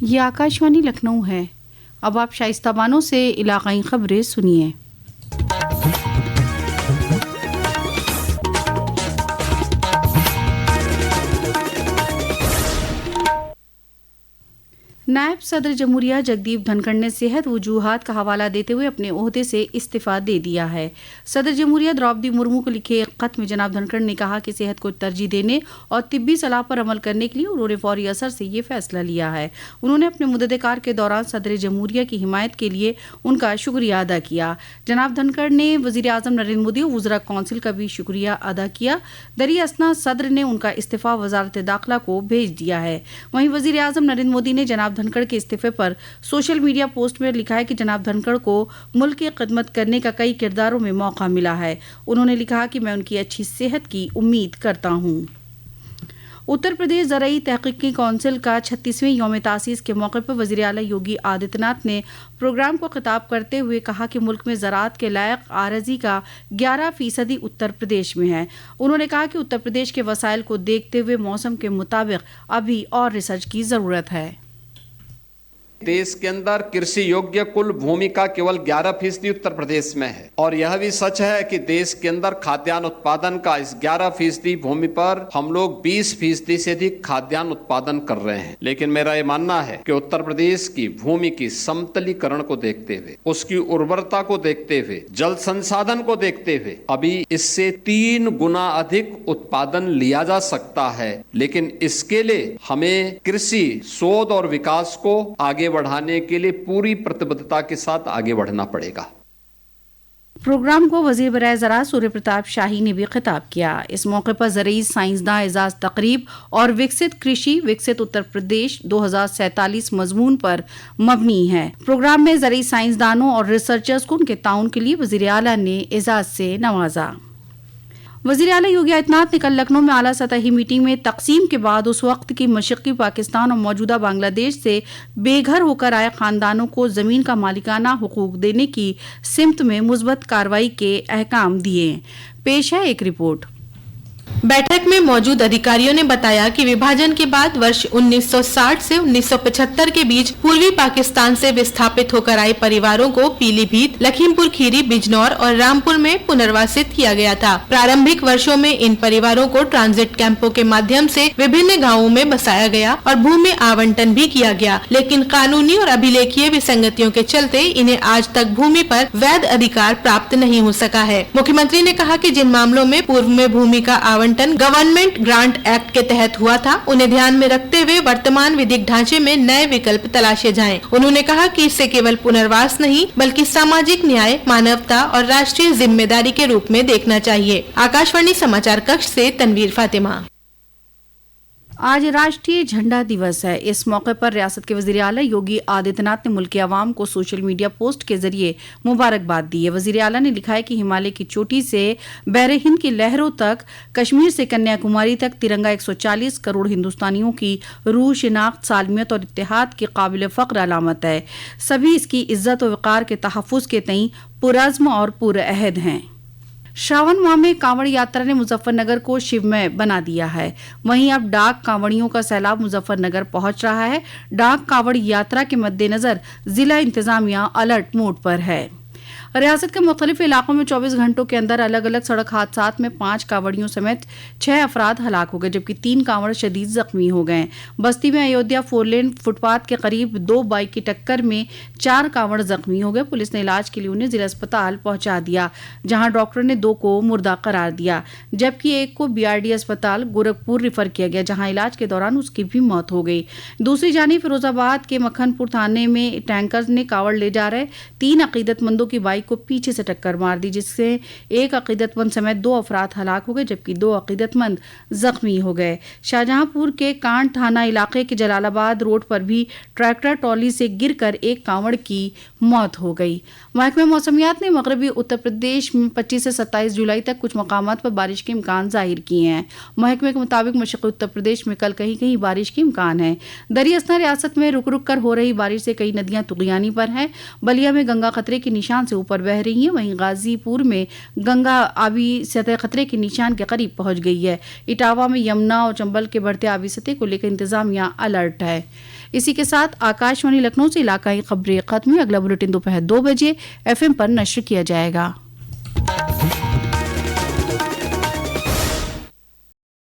ये आकाशवाणी लखनऊ है। अब आप शाइस्ता बानो से इलाकाई खबरें सुनिए। नायब सदर जमहूरिया जगदीप धनखड़ ने सेहत वजूहात का हवाला देते हुए अपने ओहदे से इस्तीफा दे दिया है। सदर जमहूरिया द्रौपदी मुर्मू को लिखे एक खत में जनाब धनखड़ ने कहा कि सेहत को तरजीह देने और तिब्बी सलाह पर अमल करने के लिए उन्होंने फौरी असर से ये फैसला लिया है। उन्होंने अपने मुद्दतकार के दौरान सदर जमहूरिया की हिमायत के लिए उनका शुक्रिया अदा किया। जनाब धनखड़ ने वज़ीर आज़म नरेंद्र मोदी और वज़रा कौंसिल का भी शुक्रिया अदा किया। दरी असना सदर ने उनका इस्तीफा वजारत दाखिला को भेज दिया है। वहीं वज़ीर आज़म नरेंद्र मोदी ने जनाब धनखड़ के इस्तीफे पर सोशल मीडिया पोस्ट में लिखा है कि जनाब धनखड़ को मुल्क की खिदमत करने का कई किरदारों में मौका मिला है। उन्होंने लिखा कि मैं उनकी अच्छी सेहत की उम्मीद करता हूँ। उत्तर प्रदेश ज़राई तहकीकी कौंसिल का 36वें यौम तासीस के मौके पर वज़ीर आला योगी आदित्यनाथ ने प्रोग्राम को खिताब करते हुए कहा कि मुल्क में ज़राअत के लायक आरज़ी का 11% उत्तर प्रदेश में है। उन्होंने कहा कि उत्तर प्रदेश के वसाइल को देखते हुए मौसम के मुताबिक अभी और रिसर्च की ज़रूरत है। देश के अंदर कृषि योग्य कुल भूमि का केवल 11% उत्तर प्रदेश में है और यह भी सच है कि देश के अंदर खाद्यान्न उत्पादन का इस 11% भूमि पर हम लोग 20% से अधिक खाद्यान्न उत्पादन कर रहे हैं। लेकिन मेरा ये मानना है कि उत्तर प्रदेश की भूमि की समतलीकरण को देखते हुए, उसकी उर्वरता को देखते हुए, जल संसाधन को देखते हुए अभी इससे 3 गुना अधिक उत्पादन लिया जा सकता है। लेकिन इसके लिए हमें कृषि शोध और विकास को आगे बढ़ाने के लिए पूरी प्रतिबद्धता के साथ आगे बढ़ना पड़ेगा। प्रोग्राम को वजीर बराए ज़राअत सूर्य प्रताप शाही ने भी खिताब किया। इस मौके पर ज़रई साइंसदान एजाज तकरीब और विकसित कृषि विकसित उत्तर प्रदेश 2047 मजमून पर मबनी है। प्रोग्राम में ज़रई साइंसदानों और रिसर्चर्स को उनके ताउन के लिए वज़ीर आला ने एजाज से नवाजा। वज़ीर आला योगी आदित्यनाथ ने कल लखनऊ में आला सतही मीटिंग में तकसीम के बाद उस वक्त की मशरक़ी पाकिस्तान और मौजूदा बांग्लादेश से बेघर होकर आए खानदानों को ज़मीन का मालिकाना हुकूक देने की सिमत में मुस्बत कार्रवाई के अहकाम दिए। पेश है एक रिपोर्ट। बैठक में मौजूद अधिकारियों ने बताया कि विभाजन के बाद वर्ष 1960 से 1975 के बीच पूर्वी पाकिस्तान से विस्थापित होकर आए परिवारों को पीलीभीत, लखीमपुर खीरी, बिजनौर और रामपुर में पुनर्वासित किया गया था। प्रारंभिक वर्षों में इन परिवारों को ट्रांजिट कैंपों के माध्यम से विभिन्न गाँवों में बसाया गया और भूमि आवंटन भी किया गया, लेकिन कानूनी और अभिलेखीय विसंगतियों के चलते इन्हें आज तक भूमि पर वैध अधिकार प्राप्त नहीं हो सका है। मुख्यमंत्री ने कहा कि जिन मामलों में पूर्व में भूमि का आवंटन गवर्नमेंट ग्रांट एक्ट के तहत हुआ था, उन्हें ध्यान में रखते हुए वर्तमान विधिक ढांचे में नए विकल्प तलाशे जाएं। उन्होंने कहा कि इससे केवल पुनर्वास नहीं बल्कि सामाजिक न्याय, मानवता और राष्ट्रीय जिम्मेदारी के रूप में देखना चाहिए। आकाशवाणी समाचार कक्ष से तनवीर फातिमा। आज राष्ट्रीय झंडा दिवस है। इस मौके पर रियासत के वज़ीर आला योगी आदित्यनाथ ने मुल्क के अवाम को सोशल मीडिया पोस्ट के जरिए मुबारकबाद दी है। वज़ीर आला ने लिखा है कि हिमालय की चोटी से बहरे हिंद की लहरों तक, कश्मीर से कन्याकुमारी तक तिरंगा 140 करोड़ हिंदुस्तानियों की रूह, शिनाख्त, सालमियत और इत्तेहाद की काबिल फ़ख्र अलामत है। सभी इसकी इज्जत और वक़ार के तहफ़्फ़ुज़ के तईं पुरज़्म और पुरअहद हैं। श्रावण माह में कांवड़ यात्रा ने मुजफ्फरनगर को शिवमय बना दिया है। वहीं अब डाक कांवड़ियों का सैलाब मुजफ्फरनगर पहुंच रहा है। डाक कांवड़ यात्रा के मद्देनजर जिला इंतजामिया अलर्ट मोड पर है। रियासत के मुख्तलिफ इलाकों में 24 घंटों के अंदर अलग अलग सड़क हादसात में 5 कांवड़ियों समेत 6 अफराद हलाक हो गए, जबकि 3 कांवड़ शदीद जख्मी हो गए। बस्ती में अयोध्या 4 लेन फुटपाथ के करीब 2 बाइक की टक्कर में 4 कांवड़ जख्मी हो गए। पुलिस ने इलाज के लिए उन्हें जिला अस्पताल पहुंचा दिया, जहां डॉक्टर ने 2 को मुर्दा करार दिया, जबकि एक को BRD अस्पताल गोरखपुर रिफर किया गया, जहां इलाज के दौरान उसकी भी मौत हो गई। दूसरी जानिब फिरोजाबाद के मक्खनपुर थाने में टैंकर ने कांवड़ ले जा रहे 3 अकीदतमंदों की बाइक को पीछे से टक्कर मार दी, जिससे एक अकीदतमंद समेत 2 अफराद हलाक हो गए, जबकि 2 अकीदतमंद जख्मी हो गए। शाहजहांपुर के कांड थाना इलाके के जलालाबाद रोड पर भी ट्रैक्टर ट्रॉली से गिरकर एक कांवड़ की मौत हो गई। महकमे मौसमियात ने मगरबी उत्तर प्रदेश में 25 से 27 जुलाई तक कुछ मकामात पर बारिश के इम्कान जाहिर किए हैं। महकमे के मुताबिक मशरक़ी उत्तर प्रदेश में कल कहीं कहीं बारिश के इम्कान है। दरी असना रियासत में रुक रुक कर हो रही बारिश से कई नदियां तुग़यानी पर हैं। बलिया में गंगा खतरे के निशान से ऊपर ऊपर बह रही हैं। वहीं गाजीपुर में गंगा आबी सतह खतरे के निशान के करीब पहुंच गई है। इटावा में यमुना और चंबल के बढ़ते आबी सतह को लेकर इंतजामिया अलर्ट है। इसी के साथ आकाशवाणी लखनऊ से इलाकाई खबरें खत्म हुई। अगला बुलेटिन दोपहर 2 बजे FM पर नश्र किया जाएगा।